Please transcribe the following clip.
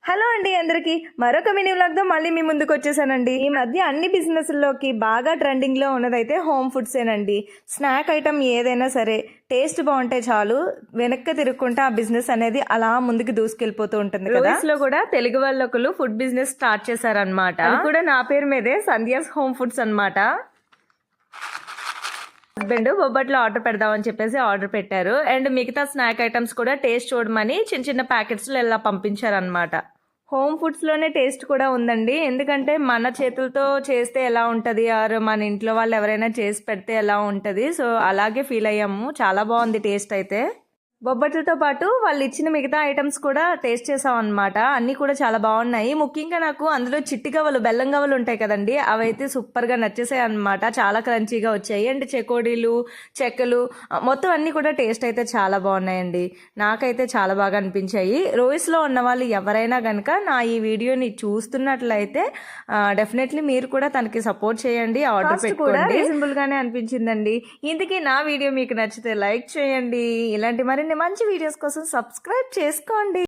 Hello అండి అందరికీ మరొక మినీ వ్లాగ్తో మళ్ళీ మీ ముందుకు వచ్చేసానండి. ఈ మధ్య అన్ని బిజినెస్ల్లోకి బాగా ట్రెండింగ్లో ఉన్నదైతే హోమ్ ఫుడ్సేనండి. స్నాక్ ఐటమ్ ఏదైనా సరే టేస్ట్ బాగుంటే చాలు, వెనక్కి తిరుగుకుంటే ఆ బిజినెస్ అనేది అలా ముందుకు దూసుకెళ్ళిపోతూ ఉంటుంది కదా. లో కూడా తెలుగు వాళ్ళు ఒకరు ఫుడ్ బిజినెస్ స్టార్ట్ చేశారనమాట. అది కూడా నా పేరు మీదే, సంధ్యాస్ హోమ్ ఫుడ్స్ అనమాట. హస్బెండ్ బొబ్బట్లో ఆర్డర్ పెడదామని చెప్పేసి ఆర్డర్ పెట్టారు. అండ్ మిగతా స్నాక్ ఐటమ్స్ కూడా టేస్ట్ చూడమని చిన్న చిన్న ప్యాకెట్స్లో ఇలా పంపించారనమాట. హోమ్ ఫుడ్స్లోనే టేస్ట్ కూడా ఉందండి. ఎందుకంటే మన చేతులతో చేస్తే ఎలా ఉంటుంది, ఆర్ మన ఇంట్లో వాళ్ళు ఎవరైనా చేసి పెడితే ఎలా ఉంటుంది, సో అలాగే ఫీల్ అయ్యాము. చాలా బాగుంది టేస్ట్ అయితే. బొబ్బట్లతో పాటు వాళ్ళు ఇచ్చిన మిగతా ఐటమ్స్ కూడా టేస్ట్ చేసాం అనమాట. అన్నీ కూడా చాలా బాగున్నాయి. ముఖ్యంగా నాకు అందులో చిట్టి గవ్వలు, బెల్లం గవ్వలు ఉంటాయి కదండి, అవైతే సూపర్గా నచ్చేసాయి అనమాట. చాలా క్రంచీగా వచ్చాయి. అండ్ చెకోడీలు, చెక్కలు మొత్తం అన్నీ కూడా టేస్ట్ అయితే చాలా బాగున్నాయండి. నాకైతే చాలా బాగా అనిపించాయి. రోయిస్లో ఉన్న వాళ్ళు ఎవరైనా కనుక నా ఈ వీడియోని చూస్తున్నట్లయితే డెఫినెట్లీ మీరు కూడా తనకి సపోర్ట్ చేయండి, ఆర్డర్ పెట్టుకోండి. రీజనబుల్గానే అనిపించిందండి. ఇందుకే నా వీడియో మీకు నచ్చితే లైక్ చేయండి. ఇలాంటి మరిన్ని మంచి వీడియోస్ కోసం సబ్స్క్రైబ్ చేసుకోండి.